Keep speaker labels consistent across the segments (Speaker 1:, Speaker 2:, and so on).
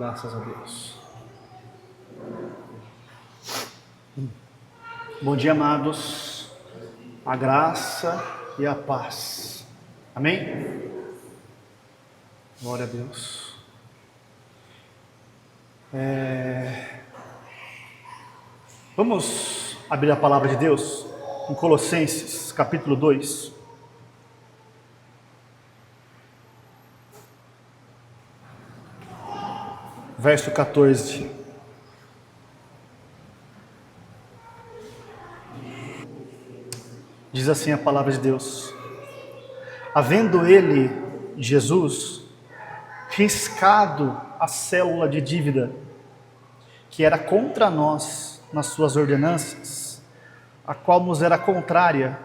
Speaker 1: Graças a Deus. Bom dia, amados. A graça e a paz. Amém? Glória a Deus. Vamos abrir a palavra de Deus em Colossenses, capítulo 2. Verso 14. Diz assim a palavra de Deus: havendo ele, Jesus, riscado a célula de dívida que era contra nós nas suas ordenanças, a qual nos era contrária,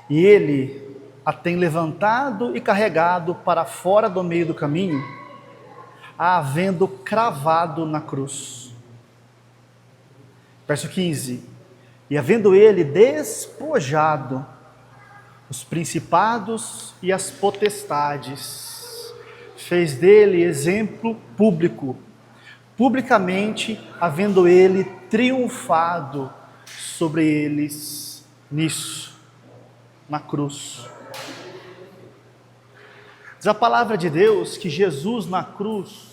Speaker 1: e ele a tem levantado e carregado para fora do meio do caminho, a havendo cravado na cruz. Verso 15: e havendo ele despojado os principados e as potestades, fez dele exemplo público, publicamente havendo ele triunfado sobre eles nisso, na cruz. Diz a palavra de Deus que Jesus na cruz,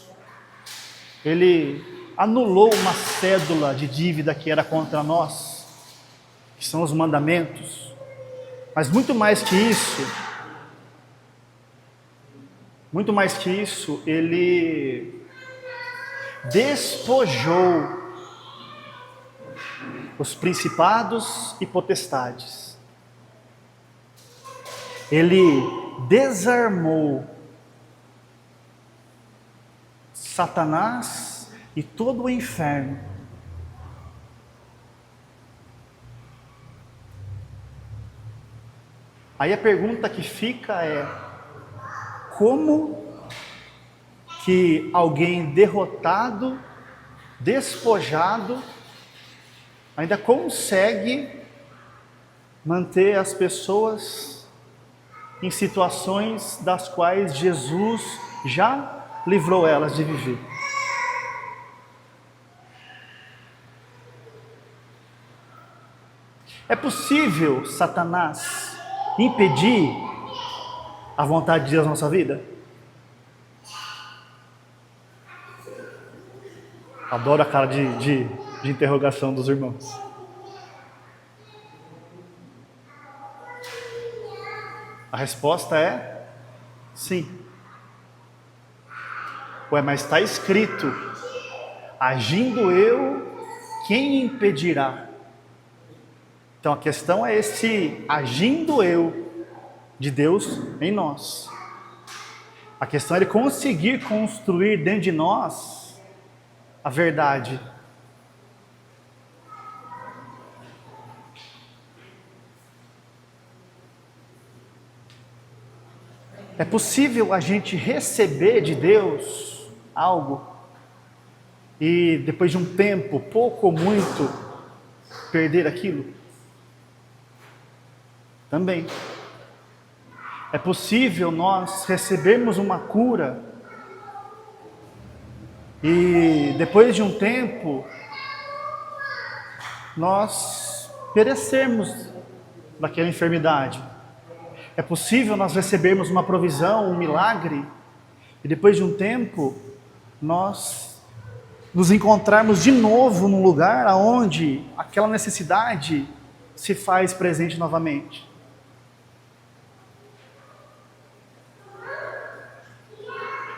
Speaker 1: ele anulou uma cédula de dívida que era contra nós, que são os mandamentos. Mas muito mais que isso, ele despojou os principados e potestades. Ele desarmou Satanás e todo o inferno. Aí a pergunta que fica é: como que alguém derrotado, despojado, ainda consegue manter as pessoas em situações das quais Jesus já livrou elas de viver? É possível Satanás impedir a vontade de Deus na nossa vida? Adoro a cara de interrogação dos irmãos. A resposta é sim. Ué, mas está escrito: agindo eu, quem impedirá? Então a questão é esse agindo eu de Deus em nós. A questão é ele conseguir construir dentro de nós a verdade. É possível a gente receber de Deus algo e depois de um tempo, pouco ou muito, perder aquilo? Também. É possível nós recebermos uma cura e depois de um tempo nós perecermos daquela enfermidade. É possível nós recebermos uma provisão, um milagre, e depois de um tempo nós nos encontrarmos de novo num lugar onde aquela necessidade se faz presente novamente.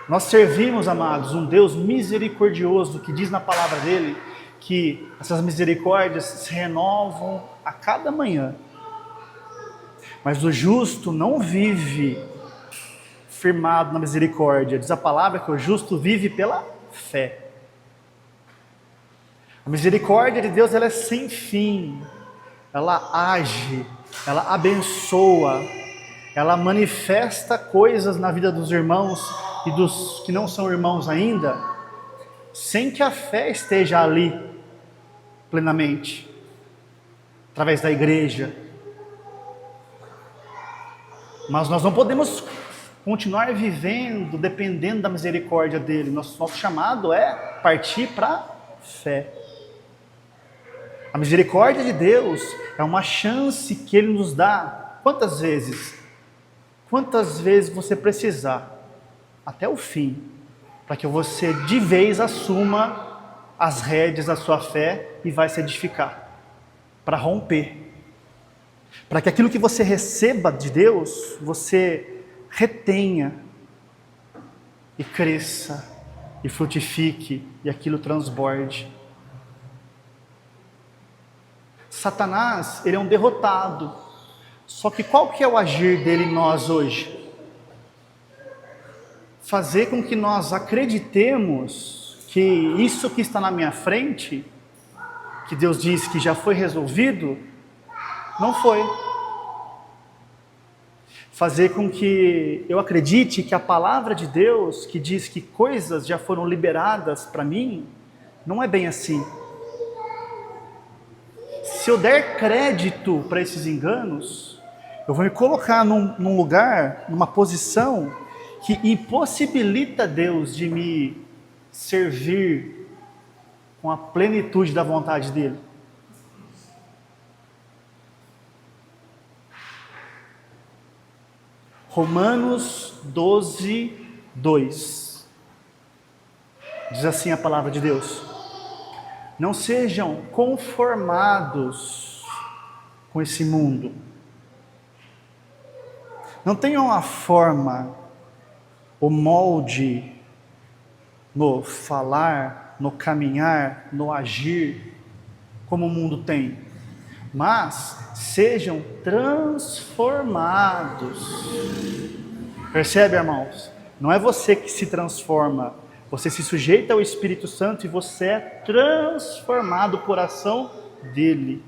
Speaker 1: Nós servimos, amados, um Deus misericordioso, que diz na palavra dele que essas misericórdias se renovam a cada manhã. Mas o justo não vive firmado na misericórdia. Diz a palavra que o justo vive pela fé. A misericórdia de Deus, ela é sem fim. Ela age, ela abençoa, ela manifesta coisas na vida dos irmãos e dos que não são irmãos ainda, sem que a fé esteja ali plenamente, através da igreja. Mas nós não podemos continuar vivendo dependendo da misericórdia dele. Nosso chamado é partir para a fé. A misericórdia de Deus é uma chance que Ele nos dá. Quantas vezes? Quantas vezes você precisar, até o fim, para que você de vez assuma as rédeas da sua fé e vai se edificar, para romper, para que aquilo que você receba de Deus, você retenha e cresça e frutifique e aquilo transborde. Satanás, ele é um derrotado. Só que qual que é o agir dele em nós hoje? Fazer com que nós acreditemos que isso que está na minha frente, que Deus diz que já foi resolvido, não foi. Fazer com que eu acredite que a palavra de Deus, que diz que coisas já foram liberadas para mim, não é bem assim. Se eu der crédito para esses enganos, eu vou me colocar num lugar, numa posição que impossibilita Deus de me servir com a plenitude da vontade dele. Romanos 12, 2. Diz assim a palavra de Deus: não sejam conformados com esse mundo. Não tenham a forma, o molde, no falar, no caminhar, no agir, como o mundo tem. Mas sejam transformados. Percebe, irmãos? Não é você que se transforma. Você se sujeita ao Espírito Santo e você é transformado por ação dele,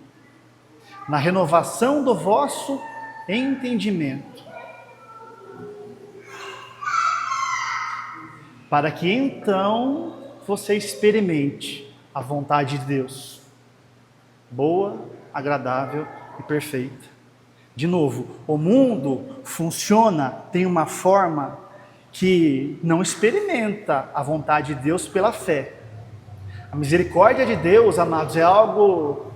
Speaker 1: na renovação do vosso entendimento, para que então você experimente a vontade de Deus, boa, agradável e perfeita. De novo, o mundo funciona, tem uma forma que não experimenta a vontade de Deus pela fé. A misericórdia de Deus, amados, é algo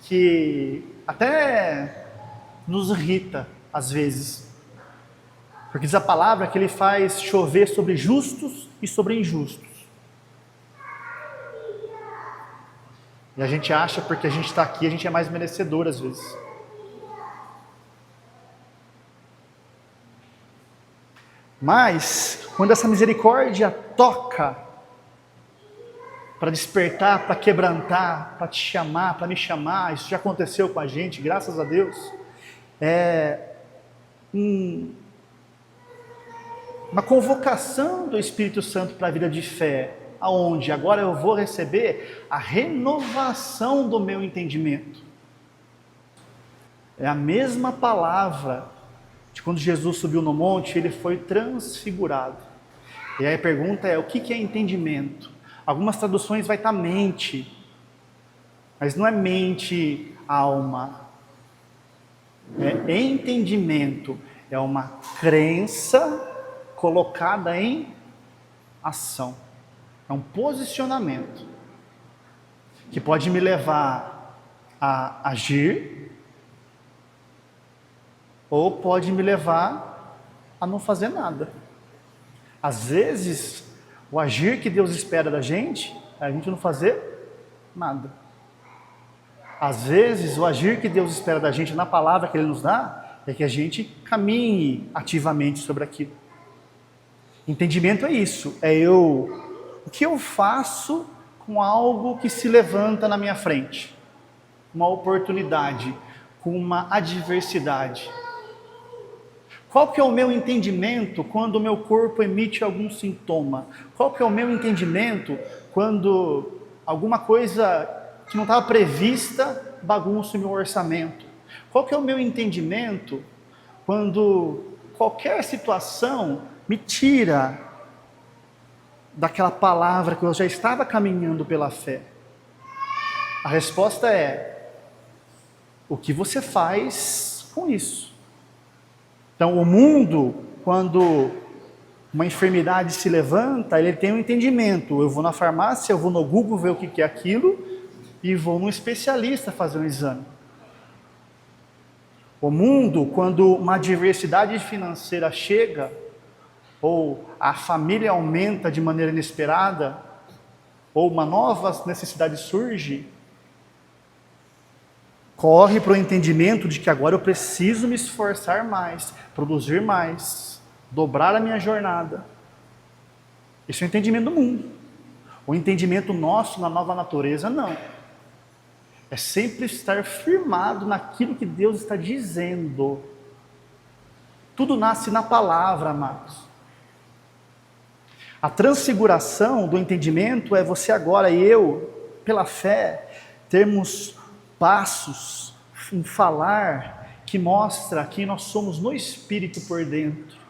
Speaker 1: que até nos irrita às vezes, porque diz a palavra que Ele faz chover sobre justos e sobre injustos. E a gente acha, porque a gente está aqui, a gente é mais merecedor às vezes. Mas, quando essa misericórdia toca, para despertar, para quebrantar, para te chamar, para me chamar, isso já aconteceu com a gente, graças a Deus, uma convocação do Espírito Santo para a vida de fé, aonde agora eu vou receber a renovação do meu entendimento. É a mesma palavra de quando Jesus subiu no monte, ele foi transfigurado. E aí a pergunta é, o que é entendimento? Algumas traduções vai estar mente, mas não é mente, alma. É entendimento, é uma crença colocada em ação. É um posicionamento que pode me levar a agir ou pode me levar a não fazer nada. Às vezes, o agir que Deus espera da gente é a gente não fazer nada. Às vezes, o agir que Deus espera da gente na palavra que Ele nos dá é que a gente caminhe ativamente sobre aquilo. Entendimento é isso, o que eu faço com algo que se levanta na minha frente, uma oportunidade, com uma adversidade. Qual que é o meu entendimento quando o meu corpo emite algum sintoma? Qual que é o meu entendimento quando alguma coisa que não estava prevista bagunça o meu orçamento? Qual que é o meu entendimento quando qualquer situação me tira daquela palavra que eu já estava caminhando pela fé? A resposta é: o que você faz com isso? Então o mundo quando uma enfermidade se levanta, ele tem um entendimento. Eu vou na farmácia, eu vou no Google ver o que é aquilo e vou num especialista fazer um exame. O mundo, quando uma adversidade financeira chega, ou a família aumenta de maneira inesperada, ou uma nova necessidade surge, corre para o entendimento de que agora eu preciso me esforçar mais, produzir mais, dobrar a minha jornada. Esse é o entendimento do mundo. O entendimento nosso na nova natureza, não. É sempre estar firmado naquilo que Deus está dizendo. Tudo nasce na palavra, amados. A transfiguração do entendimento é você agora e eu, pela fé, termos passos em falar que mostra quem nós somos no Espírito por dentro.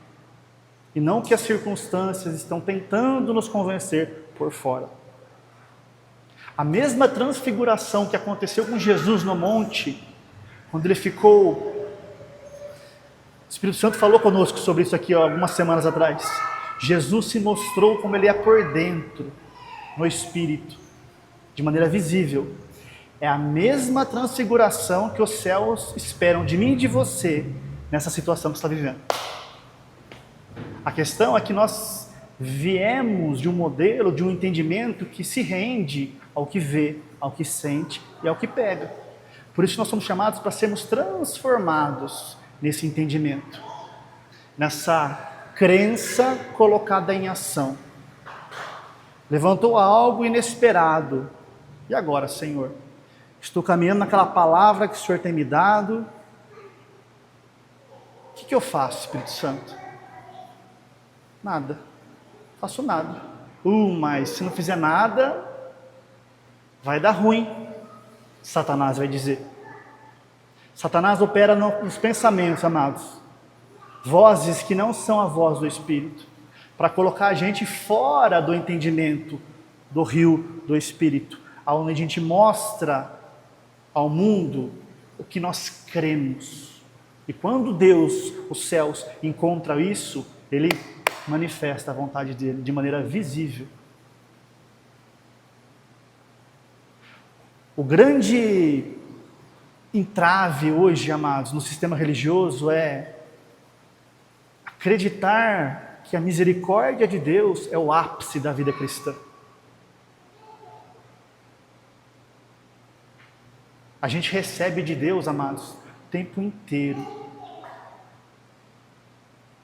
Speaker 1: E não que as circunstâncias estão tentando nos convencer por fora. A mesma transfiguração que aconteceu com Jesus no monte, quando ele ficou... O Espírito Santo falou conosco sobre isso aqui algumas semanas atrás. Jesus se mostrou como ele é por dentro, no Espírito, de maneira visível. É a mesma transfiguração que os céus esperam de mim e de você, nessa situação que você está vivendo. A questão é que nós viemos de um modelo, de um entendimento que se rende ao que vê, ao que sente e ao que pega. Por isso nós somos chamados para sermos transformados nesse entendimento, nessa crença colocada em ação. Levantou algo inesperado. E agora, Senhor? Estou caminhando naquela palavra que o Senhor tem me dado. O que eu faço, Espírito Santo? Nada. Faço nada. Mas se não fizer nada, vai dar ruim, Satanás vai dizer. Satanás opera nos pensamentos, amados. Vozes que não são a voz do Espírito, para colocar a gente fora do entendimento do rio do Espírito, onde a gente mostra ao mundo o que nós cremos. E quando Deus, os céus, encontra isso, Ele manifesta a vontade dele de maneira visível. O grande entrave hoje, amados, no sistema religioso é acreditar que a misericórdia de Deus é o ápice da vida cristã. A gente recebe de Deus, amados, o tempo inteiro.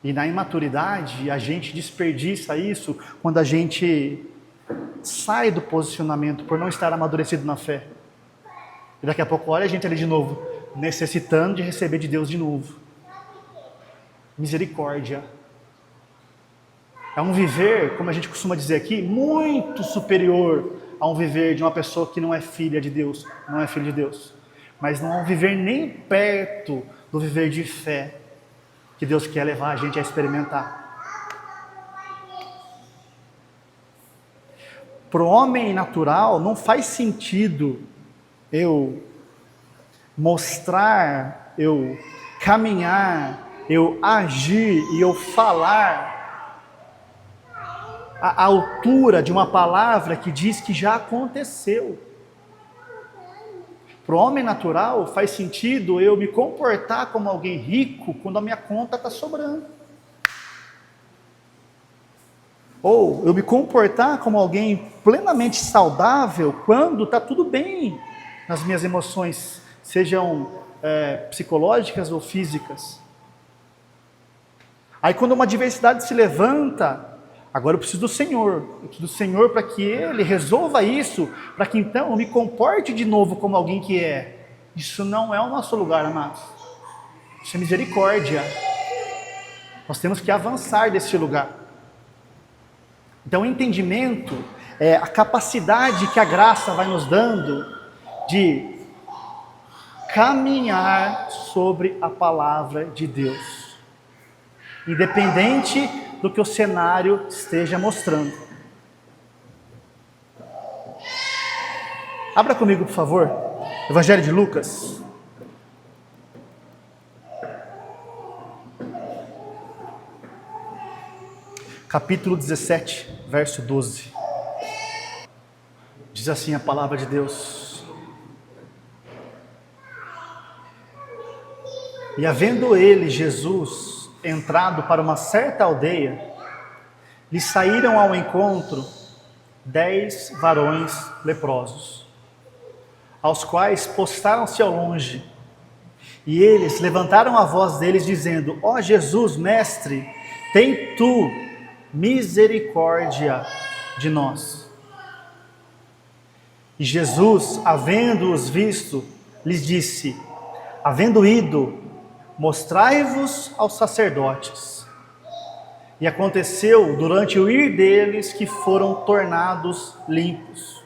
Speaker 1: E na imaturidade, a gente desperdiça isso quando a gente sai do posicionamento por não estar amadurecido na fé. E daqui a pouco olha a gente ali de novo, necessitando de receber de Deus de novo. Misericórdia. É um viver, como a gente costuma dizer aqui, muito superior a um viver de uma pessoa que não é filha de Deus, não é filho de Deus. Mas não é um viver nem perto do viver de fé que Deus quer levar a gente a experimentar. Para o homem natural, não faz sentido eu mostrar, eu caminhar, eu agir e eu falar à altura de uma palavra que diz que já aconteceu. Para o homem natural, faz sentido eu me comportar como alguém rico quando a minha conta está sobrando. Ou eu me comportar como alguém plenamente saudável quando está tudo bem nas minhas emoções, sejam psicológicas ou físicas. Aí quando uma adversidade se levanta, agora eu preciso do Senhor para que Ele resolva isso, para que então eu me comporte de novo como alguém que é. Isso não é o nosso lugar, amados. Isso é misericórdia. Nós temos que avançar desse lugar. Então o entendimento é a capacidade que a graça vai nos dando de caminhar sobre a palavra de Deus, independente do que o cenário esteja mostrando. Abra comigo, por favor, Evangelho de Lucas. capítulo 17, verso 12. Diz assim a palavra de Deus: E havendo ele, Jesus, entrado para uma certa aldeia, lhe saíram ao encontro 10 varões leprosos, aos quais postaram-se ao longe, e eles levantaram a voz deles, dizendo: Ó Jesus, mestre, tem tu misericórdia de nós. E Jesus, havendo-os visto, lhes disse: havendo ido, mostrai-vos aos sacerdotes. E aconteceu durante o ir deles que foram tornados limpos.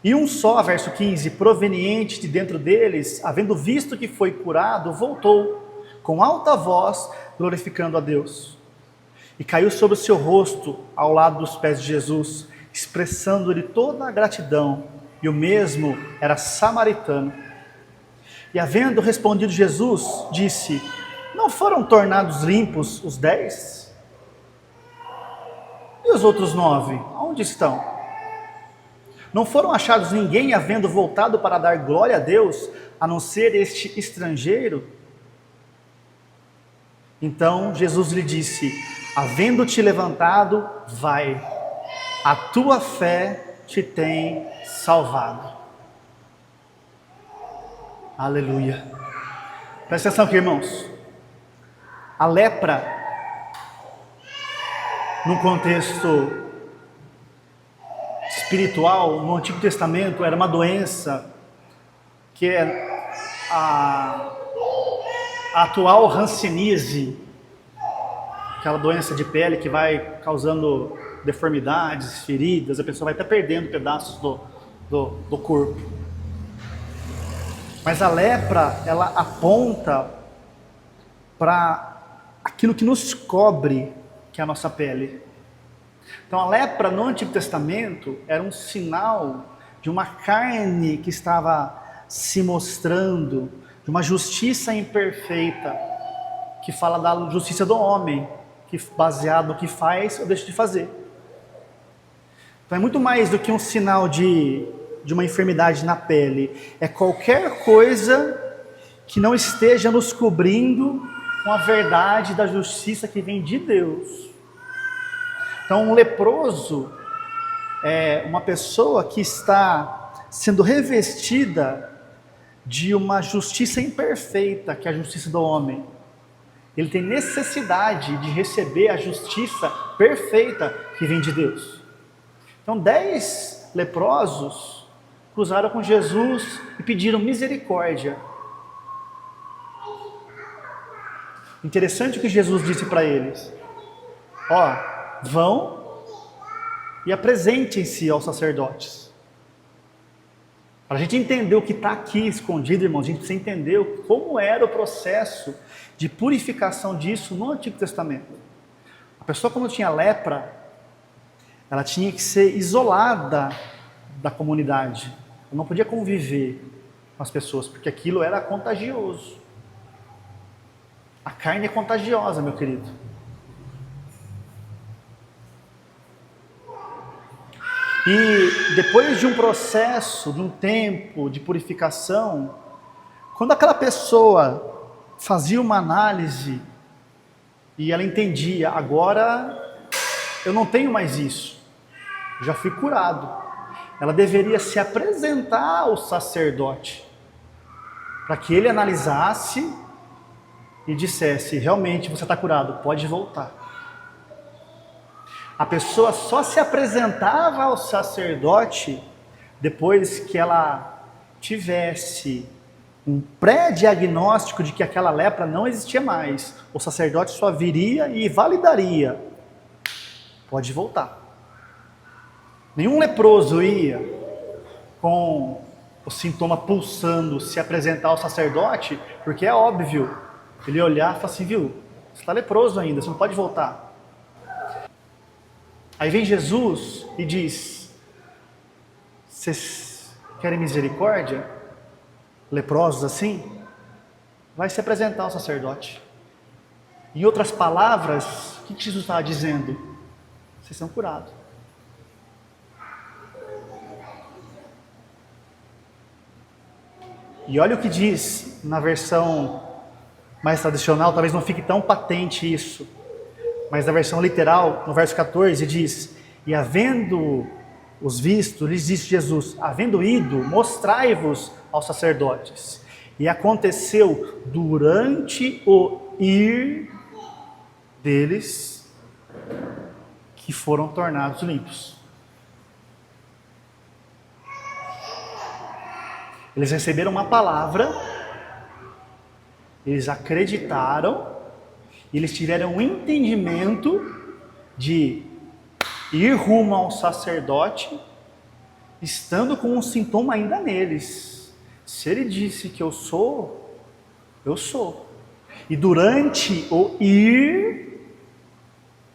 Speaker 1: E um só, verso 15, proveniente de dentro deles, havendo visto que foi curado, voltou com alta voz, glorificando a Deus. E caiu sobre o seu rosto ao lado dos pés de Jesus, expressando-lhe toda a gratidão. E o mesmo era samaritano. E havendo respondido Jesus, disse: não foram tornados limpos os 10? E os outros 9, onde estão? Não foram achados ninguém havendo voltado para dar glória a Deus, a não ser este estrangeiro? Então Jesus lhe disse: havendo-te levantado, vai, a tua fé te tem salvado. Aleluia. Presta atenção aqui, irmãos. A lepra, num contexto espiritual, no Antigo Testamento, era uma doença que é a atual hanseníase, aquela doença de pele que vai causando deformidades, feridas, a pessoa vai até perdendo pedaços do corpo. Mas a lepra, ela aponta para aquilo que nos cobre, que é a nossa pele. Então a lepra no Antigo Testamento era um sinal de uma carne que estava se mostrando, de uma justiça imperfeita, que fala da justiça do homem, que baseado no que faz ou deixa de fazer. Então é muito mais do que um sinal de uma enfermidade na pele, é qualquer coisa que não esteja nos cobrindo com a verdade da justiça que vem de Deus. Então um leproso é uma pessoa que está sendo revestida de uma justiça imperfeita, que é a justiça do homem. Ele tem necessidade de receber a justiça perfeita que vem de Deus. Então 10 leprosos cruzaram com Jesus e pediram misericórdia. Interessante o que Jesus disse para eles: ó, vão e apresentem-se aos sacerdotes. Para a gente entender o que está aqui escondido, irmãos, a gente precisa entender como era o processo de purificação disso no Antigo Testamento. A pessoa, quando tinha lepra, ela tinha que ser isolada da comunidade. Ela não podia conviver com as pessoas, porque aquilo era contagioso. A carne é contagiosa, meu querido. E depois de um processo, de um tempo de purificação, quando aquela pessoa fazia uma análise e ela entendia: agora eu não tenho mais isso, já fui curado, ela deveria se apresentar ao sacerdote, para que ele analisasse e dissesse: realmente você está curado, pode voltar. A pessoa só se apresentava ao sacerdote depois que ela tivesse um pré-diagnóstico de que aquela lepra não existia mais. O sacerdote só viria e validaria: pode voltar. Nenhum leproso ia com o sintoma pulsando se apresentar ao sacerdote, porque é óbvio, ele ia olhar e falar assim: viu, você está leproso ainda, você não pode voltar. Aí vem Jesus e diz: vocês querem misericórdia? Leprosos assim? Vai se apresentar ao sacerdote. Em outras palavras, o que Jesus estava dizendo? Vocês são curados. E olha o que diz na versão mais tradicional, talvez não fique tão patente isso, mas na versão literal, no verso 14, diz: e havendo os visto, lhes disse Jesus, havendo ido, mostrai-vos aos sacerdotes. E aconteceu durante o ir deles que foram tornados limpos. Eles receberam uma palavra, eles acreditaram, e eles tiveram um entendimento de ir rumo ao sacerdote, estando com um sintoma ainda neles. Se ele disse que eu sou, eu sou. E durante o ir,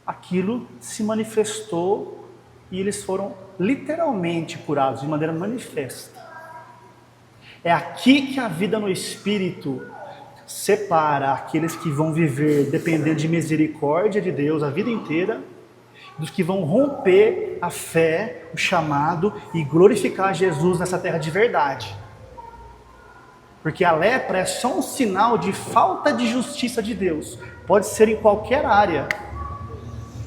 Speaker 1: aquilo se manifestou e eles foram literalmente curados de maneira manifesta. É aqui que a vida no Espírito separa aqueles que vão viver dependendo de misericórdia de Deus a vida inteira, dos que vão romper a fé, o chamado e glorificar Jesus nessa terra de verdade. Porque a lepra é só um sinal de falta de justiça de Deus. Pode ser em qualquer área.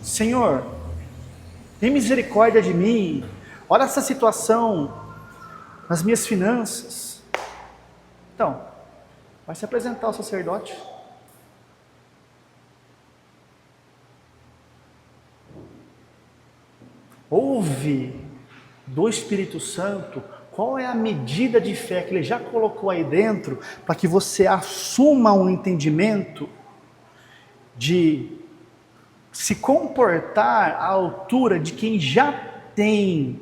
Speaker 1: Senhor, tem misericórdia de mim. Olha essa situação nas minhas finanças. Então, vai se apresentar ao sacerdote. Ouve do Espírito Santo qual é a medida de fé que Ele já colocou aí dentro, para que você assuma um entendimento de se comportar à altura de quem já tem,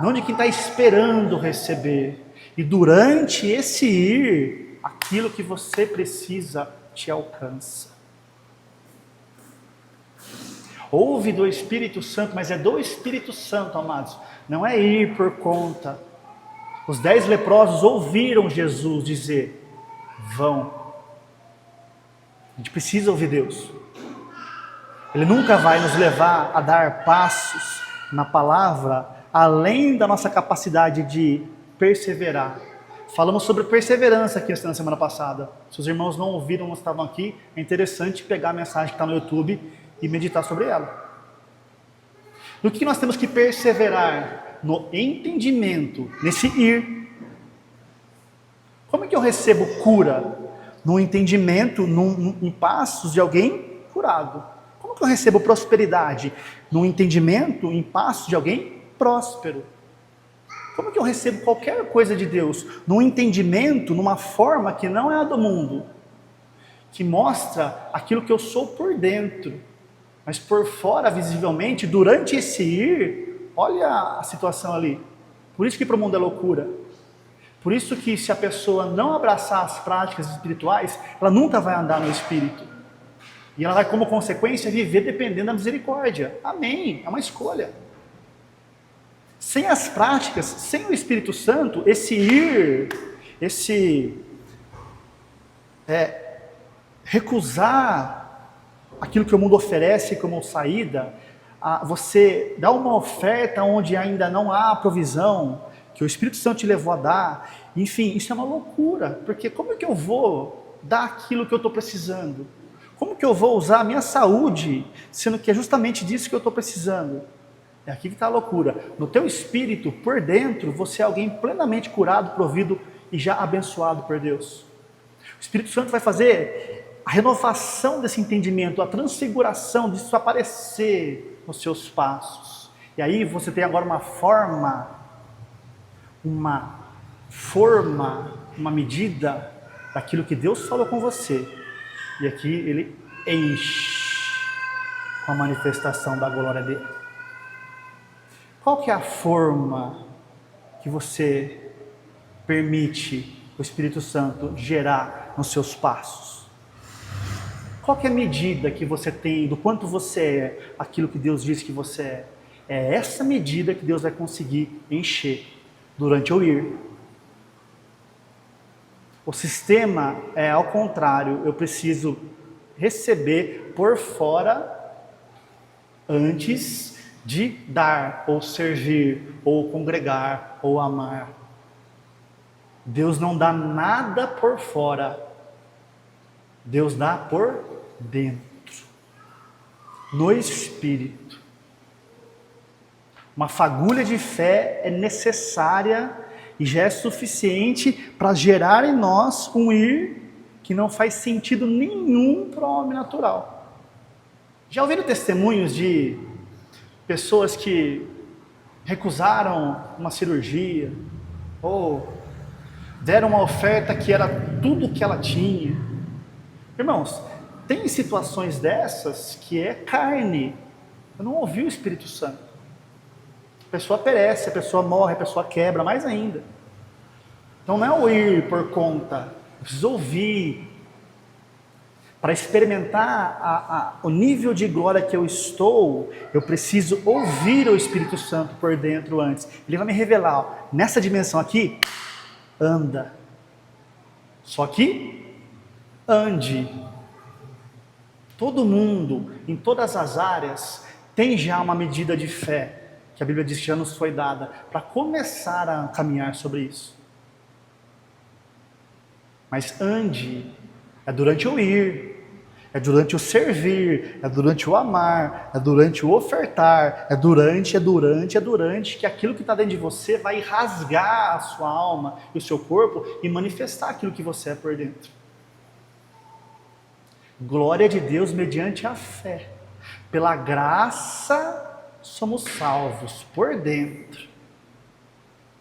Speaker 1: não de quem está esperando receber. E durante esse ir, aquilo que você precisa te alcança. Ouve do Espírito Santo, mas é do Espírito Santo, amados. Não é ir por conta. Os 10 leprosos ouviram Jesus dizer: vão. A gente precisa ouvir Deus. Ele nunca vai nos levar a dar passos na palavra, além da nossa capacidade de perseverar. Falamos sobre perseverança aqui na semana passada. Se os irmãos não ouviram, não estavam aqui, é interessante pegar a mensagem que está no YouTube e meditar sobre ela. No que nós temos que perseverar? No entendimento, nesse ir. Como é que eu recebo cura? No entendimento, em passos de alguém curado. Como que eu recebo prosperidade? No entendimento, em passos de alguém próspero. Como que eu recebo qualquer coisa de Deus? Num entendimento, numa forma que não é a do mundo, que mostra aquilo que eu sou por dentro, mas por fora, visivelmente, durante esse ir, olha a situação ali. Por isso que para o mundo é loucura. Por isso que se a pessoa não abraçar as práticas espirituais, ela nunca vai andar no Espírito. E ela vai, como consequência, viver dependendo da misericórdia. Amém, é uma escolha. Sem as práticas, sem o Espírito Santo, esse ir, recusar aquilo que o mundo oferece como saída, você dá uma oferta onde ainda não há provisão, que o Espírito Santo te levou a dar, enfim, isso é uma loucura, porque como é que eu vou dar aquilo que eu estou precisando? Como que eu vou usar a minha saúde, sendo que é justamente disso que eu estou precisando? É aqui que está a loucura. No teu espírito, por dentro, você é alguém plenamente curado, provido e já abençoado por Deus. O Espírito Santo vai fazer a renovação desse entendimento, a transfiguração disso aparecer nos seus passos. E aí você tem agora uma medida daquilo que Deus falou com você. E aqui Ele enche com a manifestação da glória dEle. Qual que é a forma que você permite o Espírito Santo gerar nos seus passos? Qual que é a medida que você tem do quanto você é aquilo que Deus diz que você é? É essa medida que Deus vai conseguir encher durante o ir. O sistema é ao contrário, eu preciso receber por fora antes de dar, ou servir, ou congregar, ou amar. Deus não dá nada por fora, Deus dá por dentro, no Espírito. Uma fagulha de fé é necessária e já é suficiente para gerar em nós um ir que não faz sentido nenhum para o homem natural. Já ouviram testemunhos de pessoas que recusaram uma cirurgia ou deram uma oferta que era tudo que ela tinha? Irmãos, tem situações dessas que é carne. Eu não ouvi o Espírito Santo. A pessoa perece, a pessoa morre, a pessoa quebra, mais ainda. Então não é o ir por conta, eu preciso ouvir. Para experimentar o nível de glória que eu estou, eu preciso ouvir o Espírito Santo por dentro antes. Ele vai me revelar, ó, nessa dimensão aqui, anda. Só que, ande. Todo mundo, em todas as áreas, tem já uma medida de fé, que a Bíblia diz que já nos foi dada, para começar a caminhar sobre isso. Mas ande, é durante o ir, é durante o servir, é durante o amar, é durante o ofertar, é durante que aquilo que está dentro de você vai rasgar a sua alma e o seu corpo e manifestar aquilo que você é por dentro. Glória de Deus mediante a fé. Pela graça somos salvos por dentro.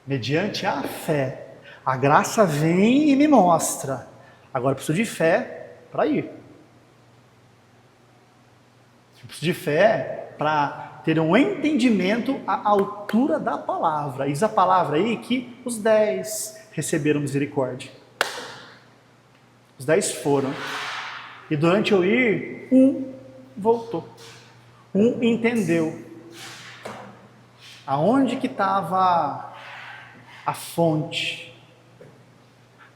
Speaker 1: Mediante a fé. A graça vem e me mostra. Agora eu preciso de fé para ir. Eu preciso de fé para ter um entendimento à altura da palavra. Diz a palavra aí que os 10 receberam misericórdia. Os 10 foram. E durante eu ir, um voltou. Um entendeu. Aonde que estava a fonte?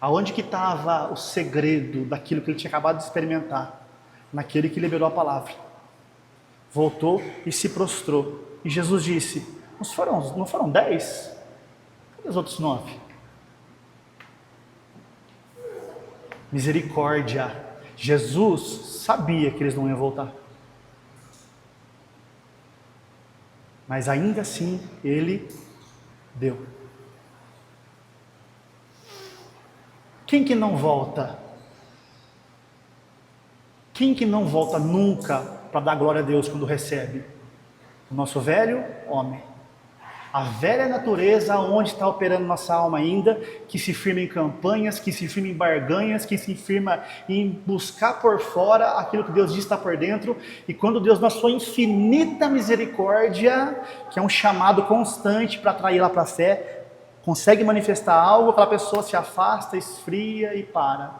Speaker 1: Aonde que estava o segredo daquilo que ele tinha acabado de experimentar? Naquele que liberou a palavra. Voltou e se prostrou. E Jesus disse, não foram 10? Cadê os outros 9? Misericórdia. Jesus sabia que eles não iam voltar. Mas ainda assim, ele deu. Quem que não volta? Quem que não volta nunca para dar glória a Deus quando recebe? O nosso velho homem. A velha natureza onde está operando nossa alma ainda, que se firma em campanhas, que se firma em barganhas, que se firma em buscar por fora aquilo que Deus diz está por dentro. E quando Deus, na sua infinita misericórdia, que é um chamado constante para atraí-la para a fé, consegue manifestar algo, aquela pessoa se afasta, esfria e para.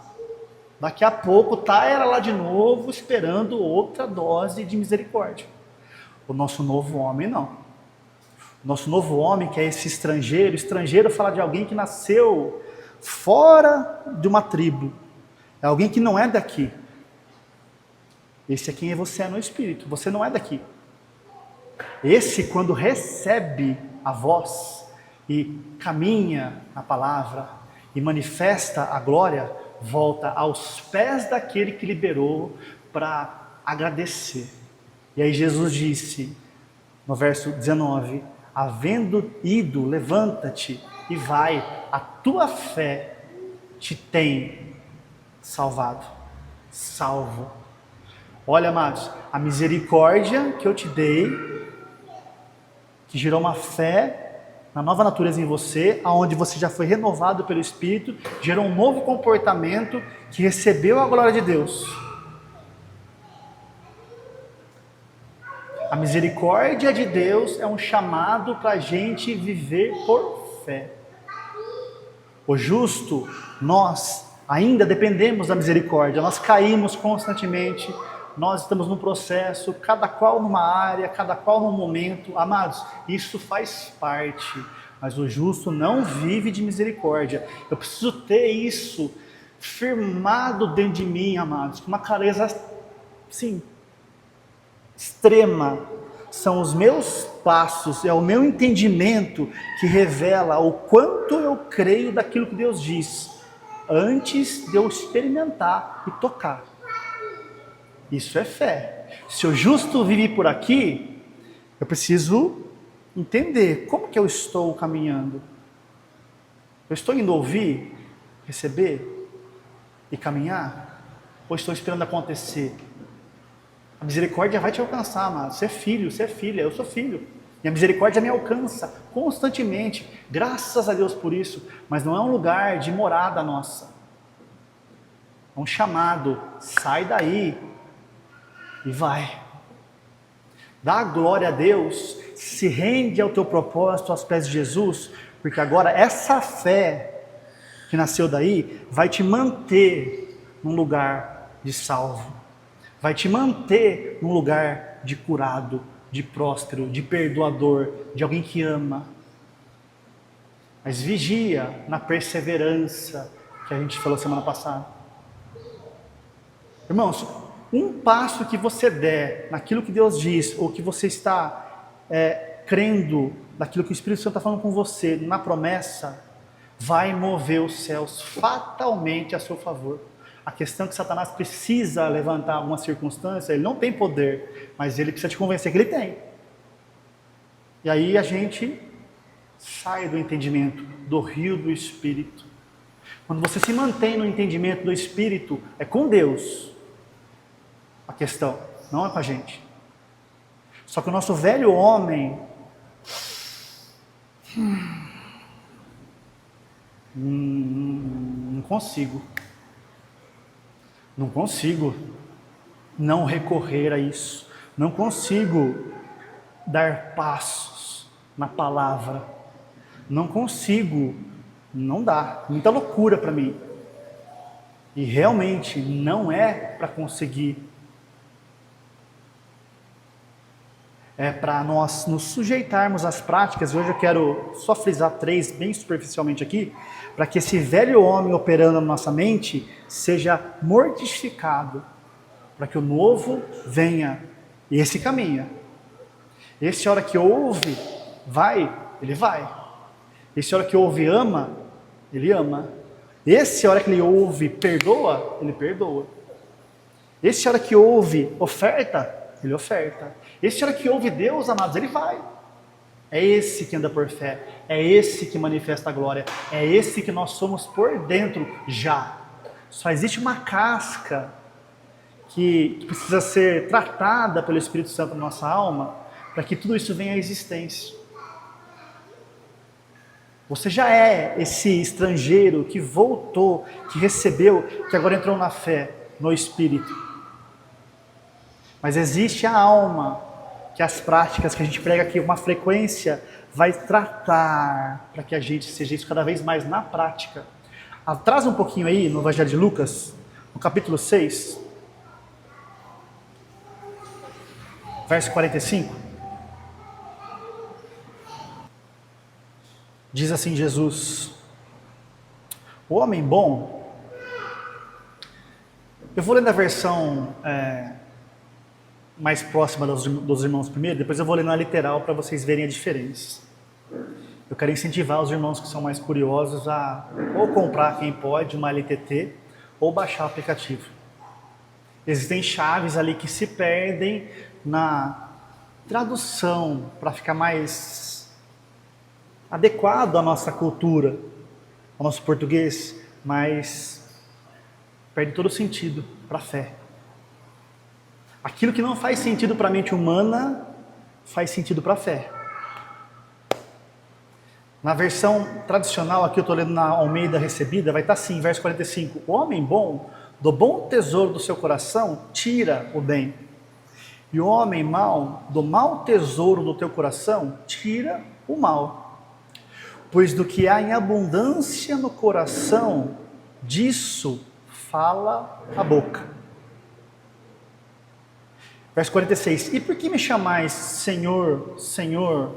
Speaker 1: Daqui a pouco está ela lá de novo esperando outra dose de misericórdia. O nosso novo homem não. Nosso novo homem, que é esse estrangeiro fala de alguém que nasceu fora de uma tribo, é alguém que não é daqui. Esse é quem você é no Espírito, você não é daqui. Esse, quando recebe a voz e caminha na palavra e manifesta a glória, volta aos pés daquele que liberou para agradecer. E aí Jesus disse, no verso 19, havendo ido, levanta-te e vai, a tua fé te tem salvado, salvo. Olha, amados, a misericórdia que eu te dei, que gerou uma fé na nova natureza em você, aonde você já foi renovado pelo Espírito, gerou um novo comportamento que recebeu a glória de Deus. A misericórdia de Deus é um chamado para a gente viver por fé. O justo, nós ainda dependemos da misericórdia, nós caímos constantemente, nós estamos num processo, cada qual numa área, cada qual num momento. Amados, isso faz parte, mas o justo não vive de misericórdia. Eu preciso ter isso firmado dentro de mim, amados, com uma clareza Sim. Extrema. São os meus passos, é o meu entendimento que revela o quanto eu creio daquilo que Deus diz, antes de eu experimentar e tocar. Isso é fé. Se o justo vive por aqui, eu preciso entender como que eu estou caminhando. Eu estou indo ouvir, receber e caminhar? Ou estou esperando acontecer? A misericórdia vai te alcançar, amado. Você é filho, você é filha, eu sou filho. E a misericórdia me alcança constantemente. Graças a Deus por isso. Mas não é um lugar de morada nossa. É um chamado. Sai daí e vai. Dá glória a Deus. Se rende ao teu propósito, aos pés de Jesus. Porque agora essa fé que nasceu daí vai te manter num lugar de salvo. Vai te manter num lugar de curado, de próspero, de perdoador, de alguém que ama. Mas vigia na perseverança que a gente falou semana passada. Irmãos, um passo que você der naquilo que Deus diz, ou que você está crendo naquilo que o Espírito Santo está falando com você, na promessa, vai mover os céus fatalmente a seu favor. A questão é que Satanás precisa levantar alguma circunstância, ele não tem poder, mas ele precisa te convencer que ele tem. E aí a gente sai do entendimento, do rio do Espírito. Quando você se mantém no entendimento do Espírito, é com Deus a questão, não é com a gente. Só que o nosso velho homem não consigo não recorrer a isso, não consigo dar passos na palavra, não consigo, não dá, muita loucura para mim, e realmente não é para conseguir, é para nós nos sujeitarmos às práticas. Hoje eu quero só frisar 3 bem superficialmente aqui, para que esse velho homem operando na nossa mente seja mortificado, para que o novo venha, e esse caminha. Esse hora que ouve, vai, ele vai. Esse hora que ouve, ama, ele ama. Esse hora que ele ouve, perdoa, ele perdoa. Esse hora que ouve, oferta, ele oferta. Esse hora que ouve Deus, amados, ele vai. É esse que anda por fé, é esse que manifesta a glória, é esse que nós somos por dentro já. Só existe uma casca que precisa ser tratada pelo Espírito Santo na nossa alma, para que tudo isso venha à existência. Você já é esse estrangeiro que voltou, que recebeu, que agora entrou na fé, no Espírito. Mas existe a alma, que as práticas que a gente prega aqui, uma frequência, vai tratar para que a gente seja isso cada vez mais na prática. Atrasa um pouquinho aí no Evangelho de Lucas, no capítulo 6, verso 45. Diz assim Jesus: o homem bom, eu vou ler na versão mais próxima dos irmãos primeiro, depois eu vou ler na literal para vocês verem a diferença. Eu quero incentivar os irmãos que são mais curiosos a ou comprar, quem pode, uma LTT, ou baixar o aplicativo. Existem chaves ali que se perdem na tradução para ficar mais adequado à nossa cultura, ao nosso português, mas perde todo o sentido para a fé. Aquilo que não faz sentido para a mente humana, faz sentido para a fé. Na versão tradicional, aqui eu estou lendo na Almeida Recebida, vai estar assim, verso 45. O homem bom, do bom tesouro do seu coração, tira o bem. E o homem mau, do mau tesouro do teu coração, tira o mal. Pois do que há em abundância no coração, disso fala a boca. Verso 46. E por que me chamais Senhor, Senhor,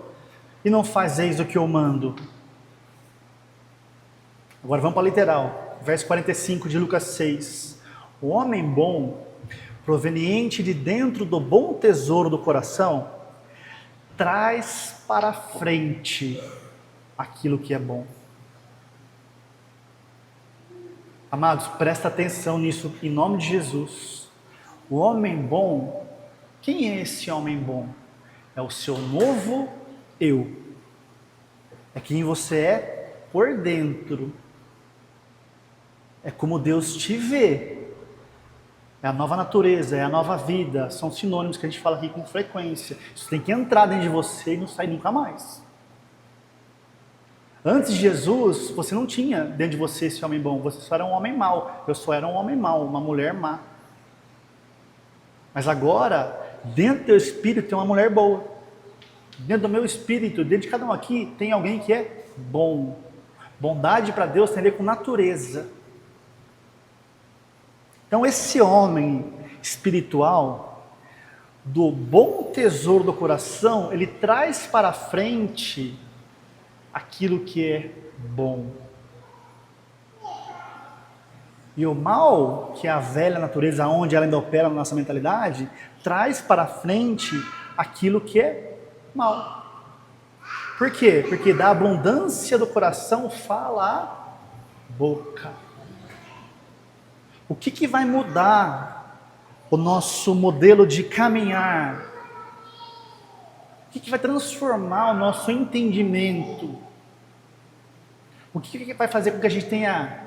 Speaker 1: e não fazeis o que eu mando? Agora vamos para a literal. Verso 45 de Lucas 6. O homem bom proveniente de dentro do bom tesouro do coração, traz para frente aquilo que é bom. Amados, presta atenção nisso, em nome de Jesus. O homem bom, quem é esse homem bom? É o seu novo eu. É quem você é por dentro. É como Deus te vê. É a nova natureza, é a nova vida. São sinônimos que a gente fala aqui com frequência. Isso tem que entrar dentro de você e não sair nunca mais. Antes de Jesus, você não tinha dentro de você esse homem bom. Você só era um homem mau. Eu só era um homem mau, uma mulher má. Mas agora, dentro do teu espírito tem uma mulher boa. Dentro do meu espírito, dentro de cada um aqui, tem alguém que é bom. Bondade para Deus tem a ver com natureza. Então esse homem espiritual, do bom tesouro do coração, ele traz para frente aquilo que é bom. E o mal, que é a velha natureza, onde ela ainda opera na nossa mentalidade, traz para frente aquilo que é mal. Por quê? Porque da abundância do coração fala a boca. O que vai mudar o nosso modelo de caminhar? O que vai transformar o nosso entendimento? O que vai fazer com que a gente tenha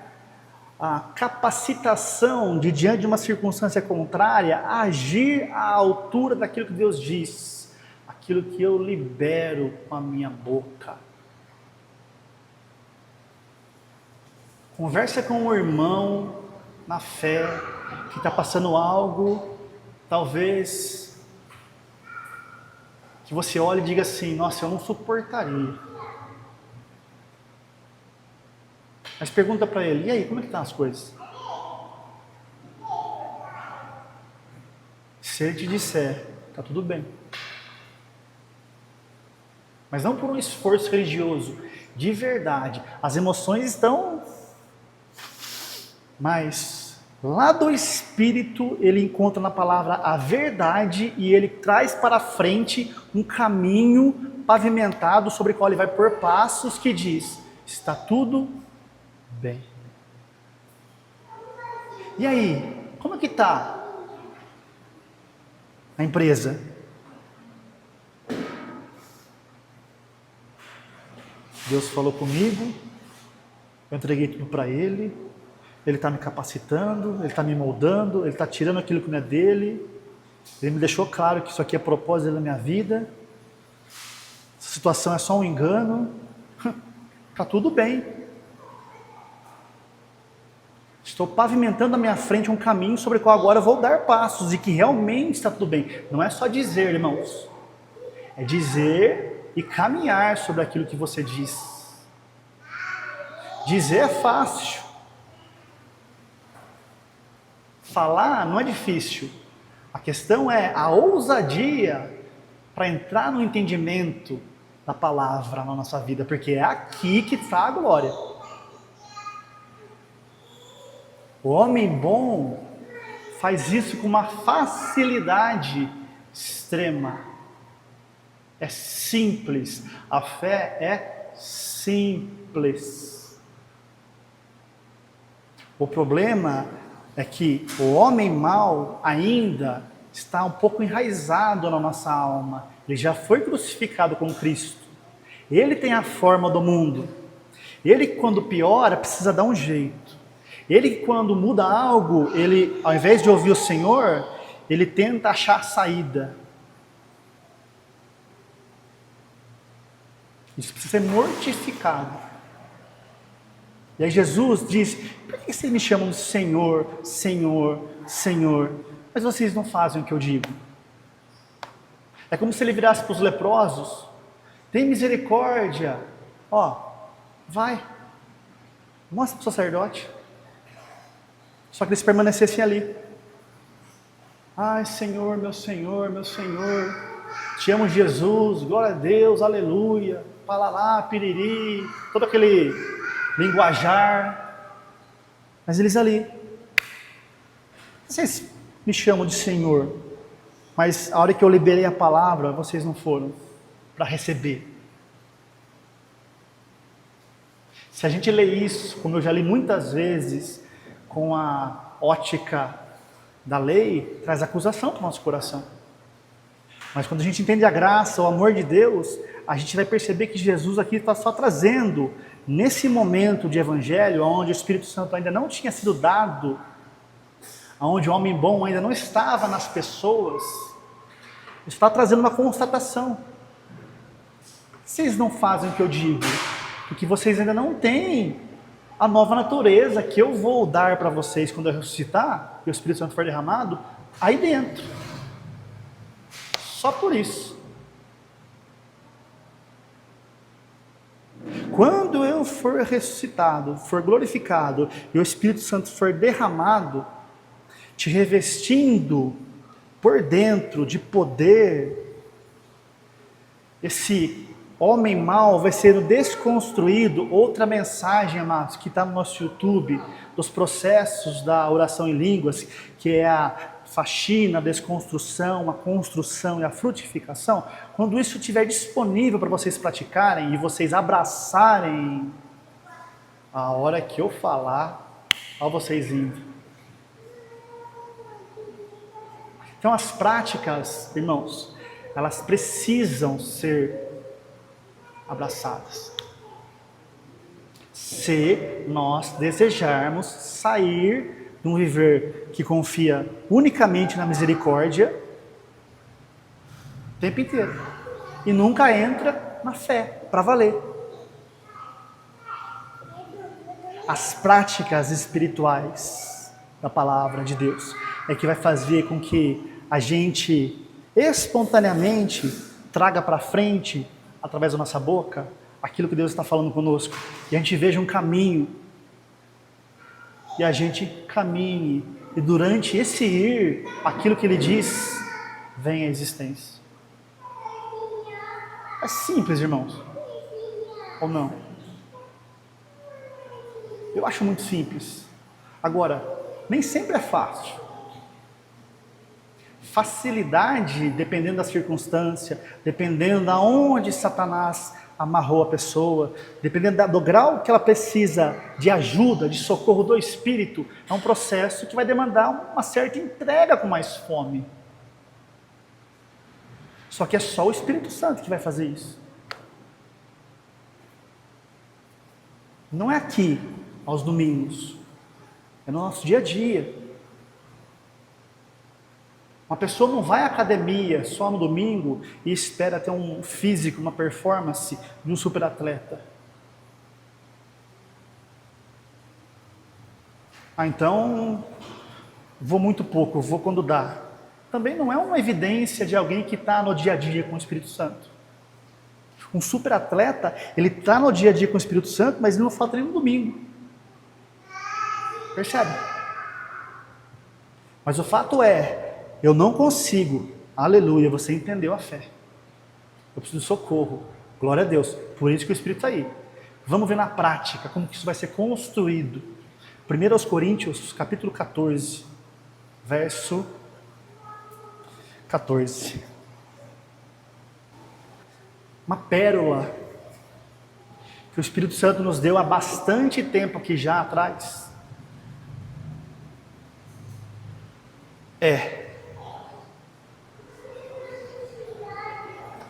Speaker 1: a capacitação de, diante de uma circunstância contrária, agir à altura daquilo que Deus diz, aquilo que eu libero com a minha boca? Conversa com um irmão na fé, que está passando algo, talvez, que você olhe e diga assim, nossa, eu não suportaria. Mas pergunta para ele, e aí, como é que estão as coisas? Se ele te disser, está tudo bem. Mas não por um esforço religioso, de verdade. As emoções estão... Mas lá do Espírito ele encontra na palavra a verdade e ele traz para frente um caminho pavimentado sobre o qual ele vai pôr passos que diz, está tudo bem. E aí, como é que está a empresa? Deus falou comigo, eu entreguei tudo para Ele. Ele está me capacitando, Ele está me moldando, Ele está tirando aquilo que não é dEle. Ele me deixou claro que isso aqui é propósito da minha vida. Essa situação é só um engano. Está tudo bem. Estou pavimentando à minha frente um caminho sobre o qual agora eu vou dar passos e que realmente está tudo bem. Não é só dizer, irmãos. É dizer e caminhar sobre aquilo que você diz. Dizer é fácil. Falar não é difícil. A questão é a ousadia para entrar no entendimento da palavra na nossa vida, porque é aqui que está a glória. O homem bom faz isso com uma facilidade extrema. É simples. A fé é simples. O problema é que o homem mau ainda está um pouco enraizado na nossa alma. Ele já foi crucificado com Cristo. Ele tem a forma do mundo. Ele, quando piora, precisa dar um jeito. Ele, quando muda algo, ele, ao invés de ouvir o Senhor, ele tenta achar saída. Isso precisa ser mortificado. E aí Jesus diz, por que vocês me chamam de Senhor, Senhor, Senhor, mas vocês não fazem o que eu digo? É como se ele virasse para os leprosos, tem misericórdia, ó, vai, mostra para o sacerdote. Só que eles permanecessem ali. Ai, Senhor, meu Senhor, meu Senhor, te amo, Jesus, glória a Deus, aleluia, palalá, piriri, todo aquele linguajar. Mas eles ali. Vocês me chamam de Senhor, mas a hora que eu liberei a palavra, vocês não foram para receber. Se a gente lê isso, como eu já li muitas vezes, com a ótica da lei, traz acusação para o nosso coração. Mas quando a gente entende a graça, o amor de Deus, a gente vai perceber que Jesus aqui está só trazendo, nesse momento de evangelho, onde o Espírito Santo ainda não tinha sido dado, onde o homem bom ainda não estava nas pessoas, está trazendo uma constatação. Vocês não fazem o que eu digo, porque vocês ainda não têm a nova natureza que eu vou dar para vocês quando eu ressuscitar, e o Espírito Santo for derramado, aí dentro. Só por isso. Quando eu for ressuscitado, for glorificado, e o Espírito Santo for derramado, te revestindo por dentro de poder, esse homem mau vai sendo desconstruído. Outra mensagem, amados, que está no nosso YouTube, dos processos da oração em línguas, que é a faxina, a desconstrução, a construção e a frutificação. Quando isso estiver disponível para vocês praticarem e vocês abraçarem, a hora que eu falar, ó vocês indo. Então as práticas, irmãos, elas precisam ser abraçadas. Se nós desejarmos sair de um viver que confia unicamente na misericórdia o tempo inteiro e nunca entra na fé para valer. As práticas espirituais da palavra de Deus é que vai fazer com que a gente espontaneamente traga para frente, através da nossa boca, aquilo que Deus está falando conosco, e a gente veja um caminho, e a gente caminhe, e durante esse ir, aquilo que Ele diz, vem à existência. É simples, irmãos, ou não? Eu acho muito simples. Agora, nem sempre é fácil. Facilidade, dependendo da circunstância, dependendo de onde Satanás amarrou a pessoa, dependendo do grau que ela precisa de ajuda, de socorro do Espírito, é um processo que vai demandar uma certa entrega com mais fome. Só que é só o Espírito Santo que vai fazer isso. Não é aqui, aos domingos, é no nosso dia a dia. Uma pessoa não vai à academia só no domingo e espera ter um físico, uma performance de um superatleta. Então, vou muito pouco, vou quando dá. Também não é uma evidência de alguém que está no dia a dia com o Espírito Santo. Um superatleta, ele está no dia a dia com o Espírito Santo, mas ele não falta nem no domingo. Percebe? Mas o fato é, eu não consigo, aleluia, você entendeu a fé. Eu preciso de socorro, glória a Deus, por isso que o Espírito está aí. Vamos ver na prática como que isso vai ser construído. 1 Coríntios, capítulo 14, verso 14. Uma pérola que o Espírito Santo nos deu há bastante tempo aqui já atrás.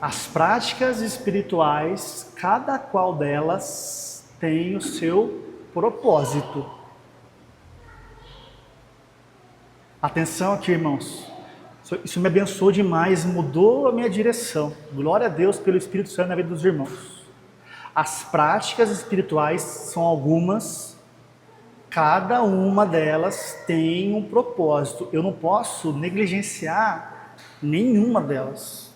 Speaker 1: As práticas espirituais, cada qual delas tem o seu propósito. Atenção aqui, irmãos. Isso me abençoou demais, mudou a minha direção. Glória a Deus pelo Espírito Santo na vida dos irmãos. As práticas espirituais são algumas, cada uma delas tem um propósito. Eu não posso negligenciar nenhuma delas.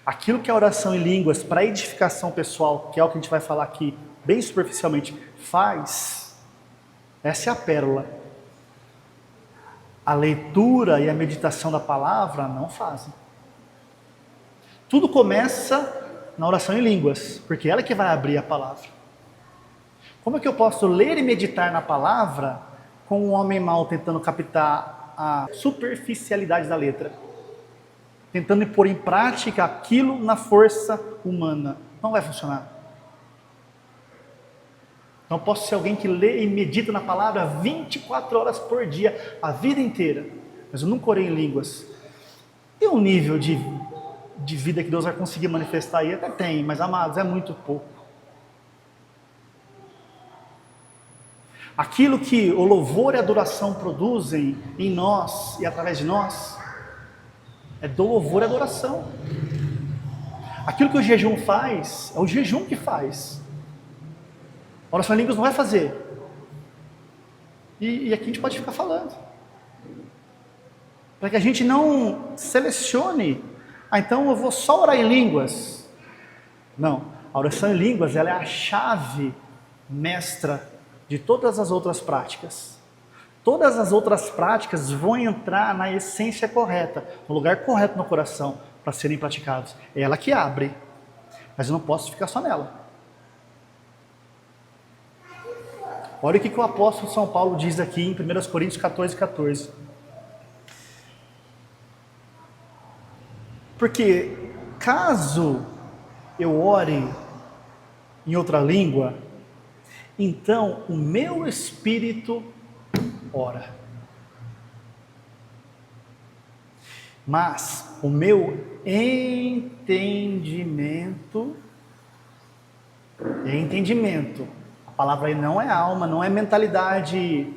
Speaker 1: Aquilo que a oração em línguas para edificação pessoal, que é o que a gente vai falar aqui bem superficialmente, faz, essa é a pérola. A leitura e a meditação da palavra não fazem. Tudo começa na oração em línguas, porque ela que vai abrir a palavra. Como é que eu posso ler e meditar na palavra com um homem mau tentando captar a superficialidade da letra, tentando pôr em prática aquilo na força humana. Não vai funcionar. Não posso ser alguém que lê e medita na palavra 24 horas por dia, a vida inteira, mas eu nunca orei em línguas. Tem um nível de vida que Deus vai conseguir manifestar aí? Até tem, mas amados, é muito pouco. Aquilo que o louvor e a adoração produzem em nós e através de nós, é do louvor e adoração. Aquilo que o jejum faz, é o jejum que faz. A oração em línguas não vai fazer. E aqui a gente pode ficar falando. Para que a gente não selecione, então eu vou só orar em línguas. Não, a oração em línguas ela é a chave mestra de todas as outras práticas. Todas as outras práticas vão entrar na essência correta, no lugar correto no coração, para serem praticados. É ela que abre, mas eu não posso ficar só nela. Olha o que o apóstolo São Paulo diz aqui em 1 Coríntios 14. Porque caso eu ore em outra língua, então o meu espírito ora. Mas o meu entendimento, a palavra aí não é alma, não é mentalidade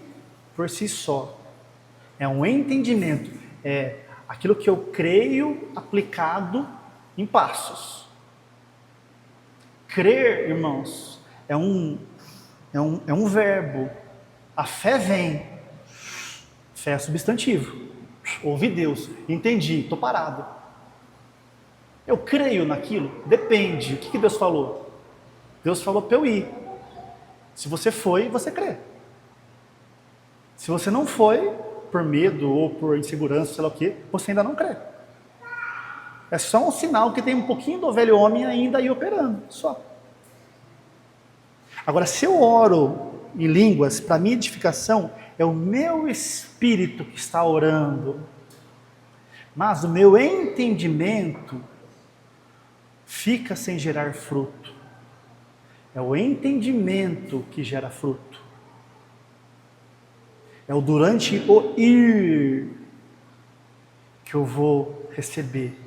Speaker 1: por si só. É um entendimento, é aquilo que eu creio aplicado em passos. Crer, irmãos, é um verbo. A fé vem. Fé é substantivo. Ouvi Deus, entendi, estou parado. Eu creio naquilo? Depende. O que Deus falou? Deus falou para eu ir. Se você foi, você crê. Se você não foi, por medo ou por insegurança, sei lá o que, você ainda não crê. É só um sinal que tem um pouquinho do velho homem ainda aí operando, só. Agora, se eu oro em línguas, para minha edificação, é o meu espírito que está orando, mas o meu entendimento fica sem gerar fruto. É o entendimento que gera fruto. É o durante o ir que eu vou receber.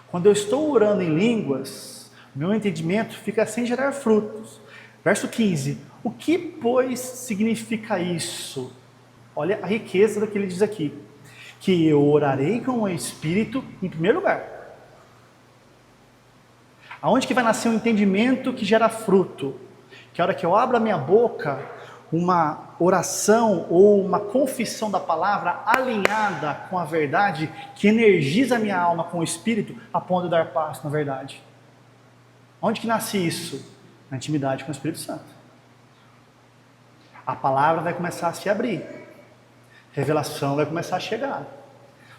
Speaker 1: Quando eu estou orando em línguas, meu entendimento fica sem gerar frutos. Verso 15. O que, pois, significa isso? Olha a riqueza do que ele diz aqui. Que eu orarei com o Espírito em primeiro lugar. Aonde que vai nascer um entendimento que gera fruto? Que a hora que eu abro a minha boca, uma oração ou uma confissão da palavra alinhada com a verdade, que energiza a minha alma com o Espírito, a ponto de dar passo na verdade. Onde que nasce isso? Na intimidade com o Espírito Santo. A palavra vai começar a se abrir. Revelação vai começar a chegar.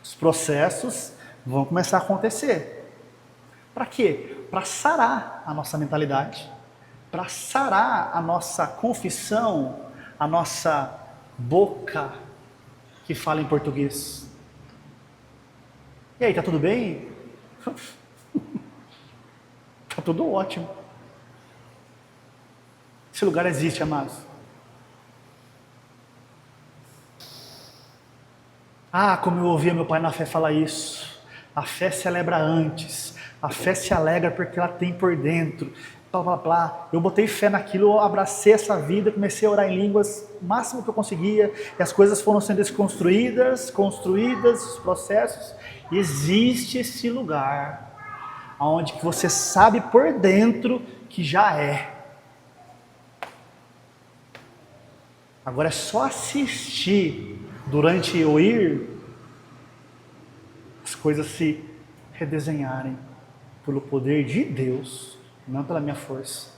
Speaker 1: Os processos vão começar a acontecer. Para quê? Para sarar a nossa mentalidade. Para sarar a nossa confissão, a nossa boca que fala em português. E aí, tá tudo bem? Tá tudo ótimo. Esse lugar existe, amados. Ah, como eu ouvia meu pai na fé falar isso. A fé celebra antes. A fé se alegra porque ela tem por dentro. Blá, blá, blá. Eu botei fé naquilo, eu abracei essa vida, comecei a orar em línguas o máximo que eu conseguia. E as coisas foram sendo desconstruídas, os processos. E existe esse lugar onde que você sabe por dentro que já é. Agora é só assistir durante o ir, as coisas se redesenharem pelo poder de Deus, não pela minha força.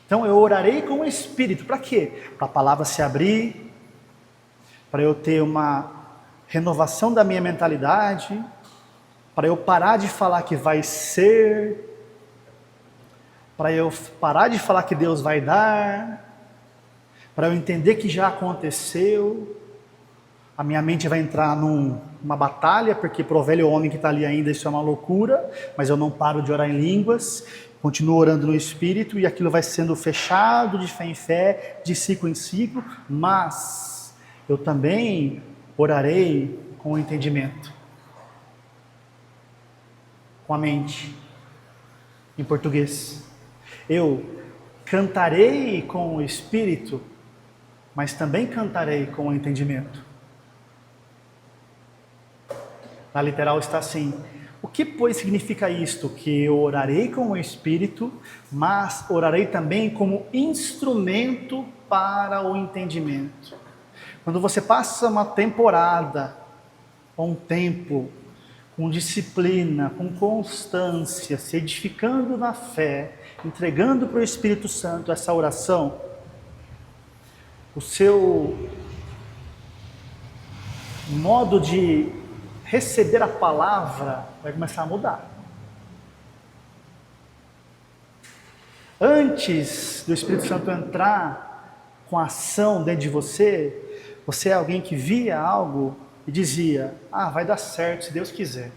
Speaker 1: Então eu orarei com o Espírito, para quê? Para a palavra se abrir, para eu ter uma renovação da minha mentalidade, para eu parar de falar que vai ser, para eu parar de falar que Deus vai dar, para eu entender que já aconteceu. A minha mente vai entrar numa batalha, porque para o velho homem que está ali ainda isso é uma loucura, mas eu não paro de orar em línguas, continuo orando no Espírito, e aquilo vai sendo fechado de fé em fé, de ciclo em ciclo, mas eu também orarei com o entendimento, com a mente, em português. Eu cantarei com o Espírito, mas também cantarei com o entendimento. Na literal está assim: o que, pois, significa isto? Que eu orarei com o Espírito, mas orarei também como instrumento para o entendimento. Quando você passa uma temporada, ou um tempo, com disciplina, com constância, se edificando na fé, entregando para o Espírito Santo essa oração, o seu modo de receber a palavra vai começar a mudar. Antes do Espírito Santo entrar com a ação dentro de você, você é alguém que via algo e dizia: vai dar certo se Deus quiser.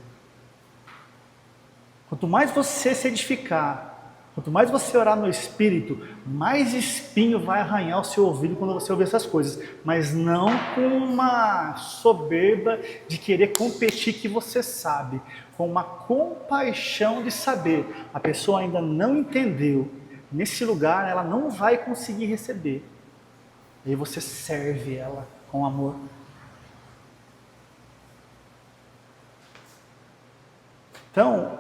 Speaker 1: Quanto mais você se edificar, quanto mais você orar no Espírito, mais espinho vai arranhar o seu ouvido quando você ouvir essas coisas. Mas não com uma soberba de querer competir que você sabe. Com uma compaixão de saber. A pessoa ainda não entendeu. Nesse lugar ela não vai conseguir receber. E aí você serve ela com amor. Então,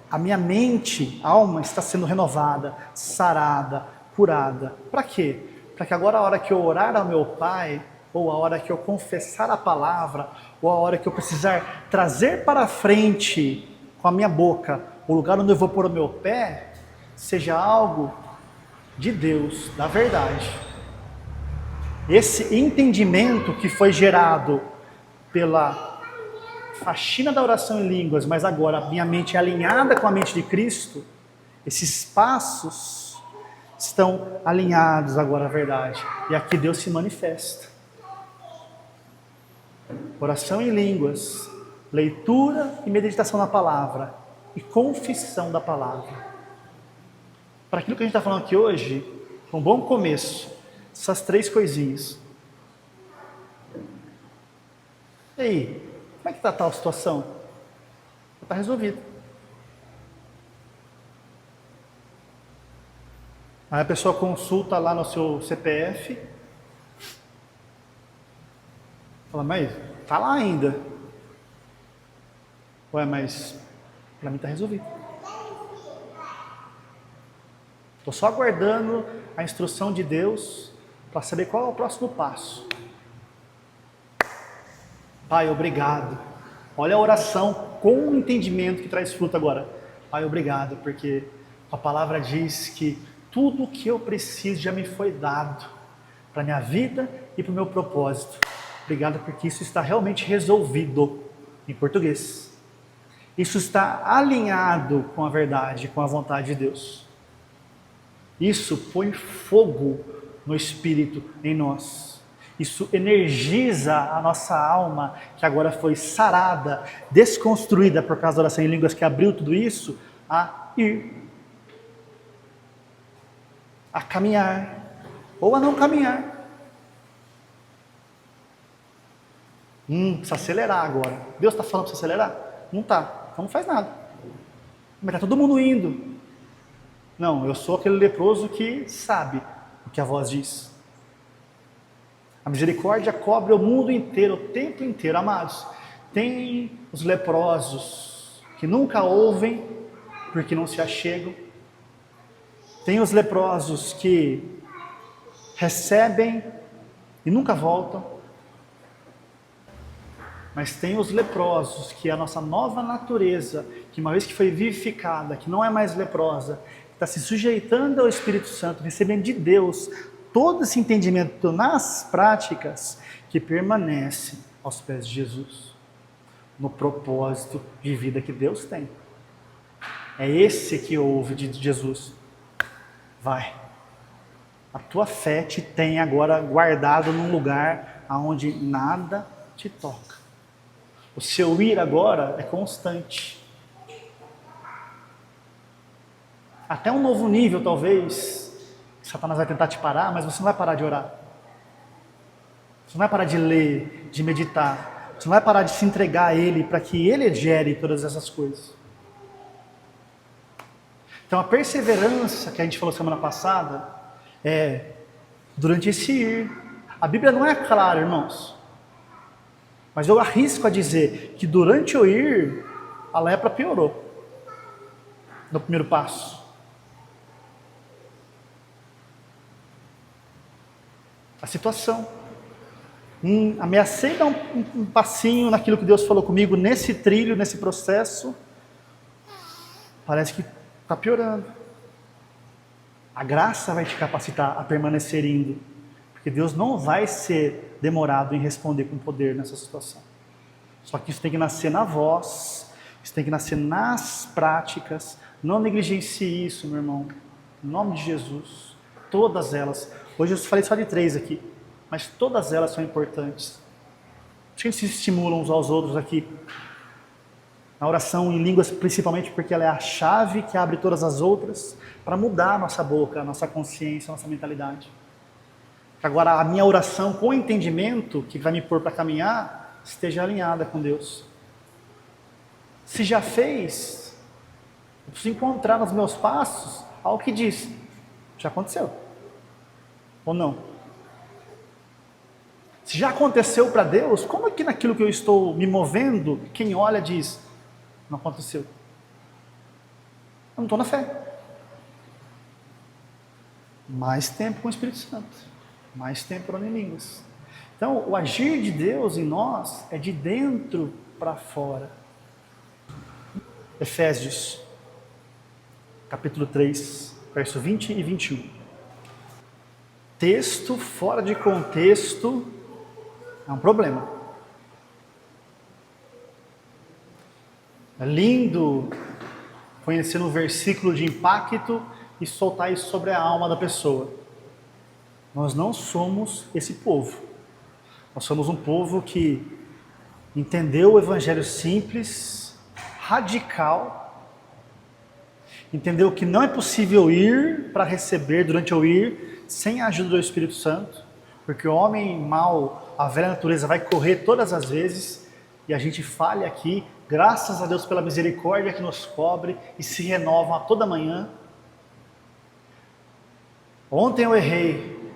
Speaker 1: a minha mente, alma, está sendo renovada, sarada, curada. Para quê? Para que agora a hora que eu orar ao meu Pai, ou a hora que eu confessar a palavra, ou a hora que eu precisar trazer para frente com a minha boca o lugar onde eu vou pôr o meu pé, seja algo de Deus, da verdade. Esse entendimento que foi gerado pela faxina da oração em línguas, mas agora a minha mente é alinhada com a mente de Cristo, esses passos estão alinhados agora à verdade, e aqui Deus se manifesta. Oração em línguas, leitura e meditação na palavra, e confissão da palavra. Para aquilo que a gente está falando aqui hoje, um bom começo, essas 3 coisinhas. E aí? Como é que está a tal situação? Está resolvido. Aí a pessoa consulta lá no seu CPF. Fala, mas está lá ainda. Ué, mas para mim está resolvido. Estou só aguardando a instrução de Deus para saber qual é o próximo passo. Pai, obrigado. Olha a oração com o entendimento que traz fruto agora. Pai, obrigado, porque a palavra diz que tudo o que eu preciso já me foi dado para a minha vida e para o meu propósito. Obrigado porque isso está realmente resolvido em português. Isso está alinhado com a verdade, com a vontade de Deus. Isso põe fogo no Espírito em nós. Isso energiza a nossa alma, que agora foi sarada, desconstruída por causa da oração em línguas que abriu tudo isso, a ir, a caminhar, ou a não caminhar. Precisa acelerar agora. Deus está falando para você acelerar? Não está, então não faz nada. Mas está todo mundo indo. Não, eu sou aquele leproso que sabe o que a voz diz. A misericórdia cobre o mundo inteiro, o tempo inteiro, amados. Tem os leprosos que nunca ouvem porque não se achegam. Tem os leprosos que recebem e nunca voltam. Mas tem os leprosos, que é a nossa nova natureza, que uma vez que foi vivificada, que não é mais leprosa, está se sujeitando ao Espírito Santo, recebendo de Deus todo esse entendimento nas práticas, que permanece aos pés de Jesus, no propósito de vida que Deus tem. É esse que ouve de Jesus. Vai, A tua fé te tem agora guardado num lugar onde nada te toca. O seu ir agora é constante. Até um novo nível, talvez, Satanás vai tentar te parar, mas você não vai parar de orar. Você não vai parar de ler, de meditar. Você não vai parar de se entregar a Ele para que Ele gere todas essas coisas. Então a perseverança que a gente falou semana passada é durante esse ir. A Bíblia não é clara, irmãos. Mas eu arrisco a dizer que durante o ir, a lepra piorou. No primeiro passo. A situação. Ameacei dar um passinho naquilo que Deus falou comigo, nesse trilho, nesse processo. Parece que está piorando. A graça vai te capacitar a permanecer indo. Porque Deus não vai ser demorado em responder com poder nessa situação. Só que isso tem que nascer na voz, isso tem que nascer nas práticas. Não negligencie isso, meu irmão. Em nome de Jesus. Todas elas. Hoje eu falei só de 3 aqui. Mas todas elas são importantes. A gente se estimula uns aos outros aqui. A oração em línguas, principalmente porque ela é a chave que abre todas as outras para mudar a nossa boca, a nossa consciência, a nossa mentalidade. Agora, a minha oração com entendimento, que vai me pôr para caminhar, esteja alinhada com Deus. Se já fez, eu preciso encontrar nos meus passos algo que diz, já aconteceu. Ou não? Se já aconteceu para Deus, como é que naquilo que eu estou me movendo, quem olha diz, não aconteceu? Eu não estou na fé. Mais tempo com o Espírito Santo. Mais tempo orando em línguas. Então, o agir de Deus em nós é de dentro para fora. Efésios, capítulo 3, verso 20 e 21. Texto fora de contexto é um problema. É lindo conhecer um versículo de impacto e soltar isso sobre a alma da pessoa. Nós não somos esse povo. Nós somos um povo que entendeu o evangelho simples, radical, entendeu que não é possível ir para receber durante o ir sem a ajuda do Espírito Santo, porque o homem mau, a velha natureza vai correr todas as vezes e a gente falha aqui, graças a Deus pela misericórdia que nos cobre e se renovam a toda manhã. Ontem eu errei,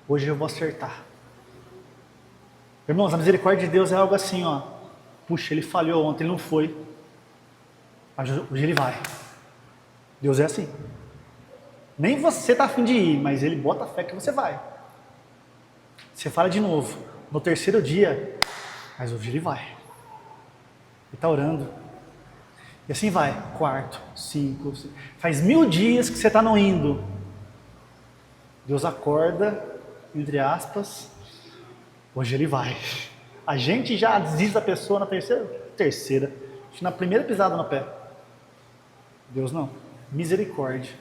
Speaker 1: hoje eu vou acertar. Irmãos, a misericórdia de Deus é algo assim, ó. Puxa, ele falhou ontem, ele não foi. Mas hoje ele vai. Deus é assim. Nem você está a fim de ir, mas ele bota a fé que você vai. Você fala de novo. No terceiro dia, mas hoje ele vai. Ele está orando. E assim vai. 4, 5, 6. Faz 1000 dias que você está não indo. Deus acorda, entre aspas, hoje ele vai. A gente já desiste da pessoa na terceira, na primeira pisada no pé. Deus não, misericórdia.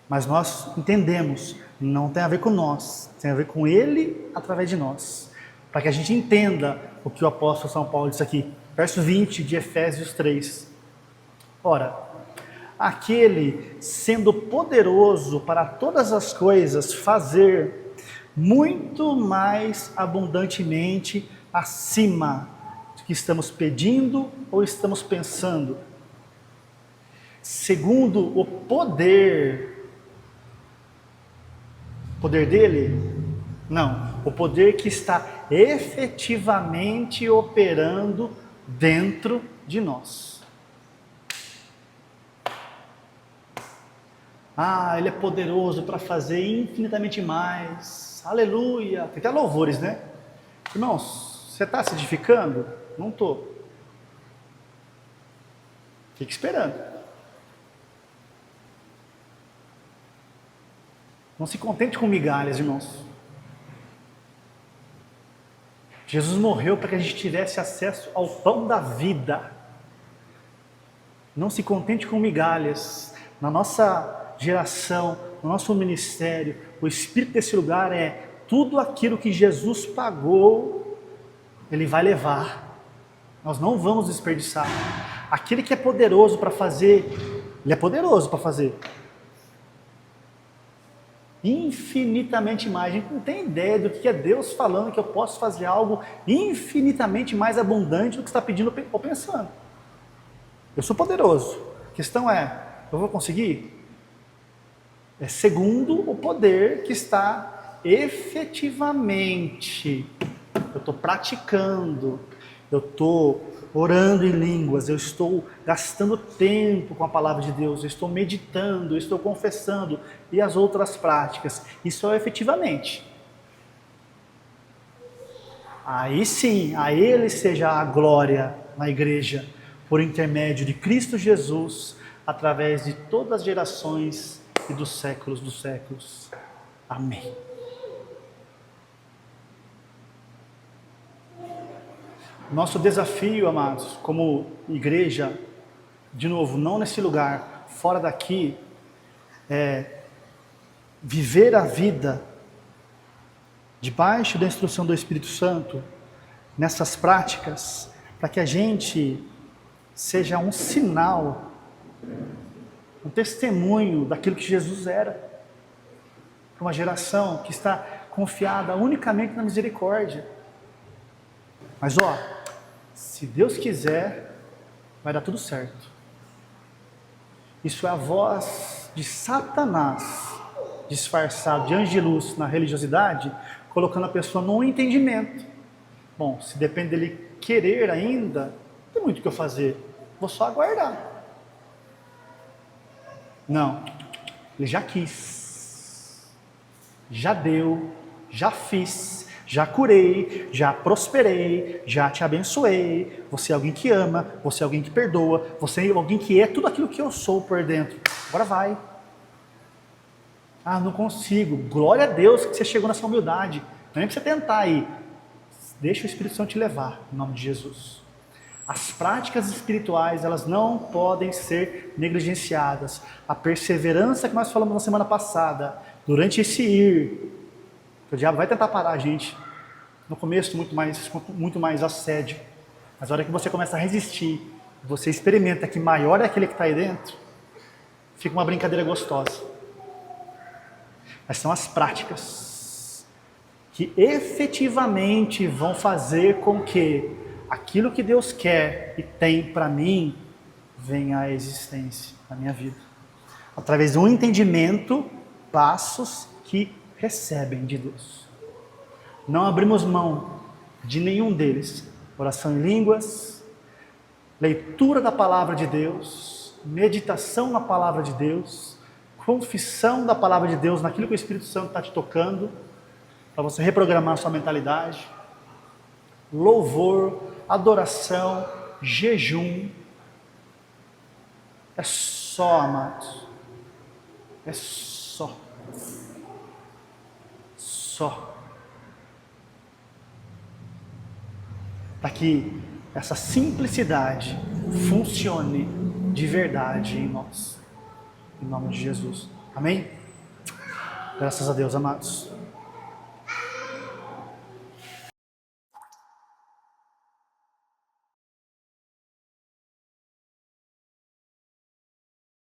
Speaker 1: Mas nós entendemos, não tem a ver com nós, tem a ver com Ele através de nós. Para que a gente entenda o que o apóstolo São Paulo disse aqui, verso 20 de Efésios 3. Ora, aquele sendo poderoso para todas as coisas fazer muito mais abundantemente acima do que estamos pedindo ou estamos pensando, segundo o poder dele? Não, o poder que está efetivamente operando dentro de nós. Ele é poderoso para fazer infinitamente mais. Aleluia. Tem até louvores, né? Irmãos, você está se edificando? Não estou. Fique esperando. Não se contente com migalhas, irmãos. Jesus morreu para que a gente tivesse acesso ao pão da vida. Não se contente com migalhas. Na nossa geração, no nosso ministério, o espírito desse lugar é tudo aquilo que Jesus pagou, Ele vai levar. Nós não vamos desperdiçar. Aquele que é poderoso para fazer, Ele é poderoso para fazer. Infinitamente mais. A gente não tem ideia do que é Deus falando que eu posso fazer algo infinitamente mais abundante do que está pedindo ou pensando. Eu sou poderoso. A questão é, eu vou conseguir? É segundo o poder que está efetivamente. Eu estou praticando, eu estou orando em línguas, eu estou gastando tempo com a palavra de Deus, eu estou meditando, eu estou confessando e as outras práticas. Isso é efetivamente. Aí sim, a Ele seja a glória na igreja, por intermédio de Cristo Jesus, através de todas as gerações e dos séculos dos séculos. Amém. Nosso desafio, amados, como igreja, de novo, não nesse lugar, fora daqui, é viver a vida debaixo da instrução do Espírito Santo, nessas práticas, para que a gente seja um sinal, um testemunho daquilo que Jesus era, para uma geração que está confiada unicamente na misericórdia. Mas se Deus quiser, vai dar tudo certo. Isso é a voz de Satanás, disfarçado de anjo de luz na religiosidade, colocando a pessoa num entendimento. Bom, se depende dele querer ainda, não tem muito o que eu fazer, vou só aguardar. Não, ele já quis, já deu, já fiz, já curei, já prosperei, já te abençoei. Você é alguém que ama, você é alguém que perdoa, você é alguém que é tudo aquilo que eu sou por dentro. Agora vai. Ah, não consigo. Glória a Deus que você chegou nessa humildade. Não é para você tentar aí. Deixa o Espírito Santo te levar, em nome de Jesus. As práticas espirituais, elas não podem ser negligenciadas. A perseverança que nós falamos na semana passada, durante esse ir, o diabo vai tentar parar a gente. No começo, muito mais assédio. Mas a hora que você começa a resistir, você experimenta que maior é aquele que está aí dentro, fica uma brincadeira gostosa. Mas são as práticas que efetivamente vão fazer com que aquilo que Deus quer e tem para mim venha à existência na minha vida. Através de um entendimento, passos que recebem de Deus. Não abrimos mão de nenhum deles. Oração em línguas, leitura da palavra de Deus, meditação na palavra de Deus, confissão da palavra de Deus naquilo que o Espírito Santo está te tocando, para você reprogramar a sua mentalidade, louvor, adoração, jejum. É só, amados, é só. Para que essa simplicidade funcione de verdade em nós. Em nome de Jesus. Amém? Graças a Deus, amados.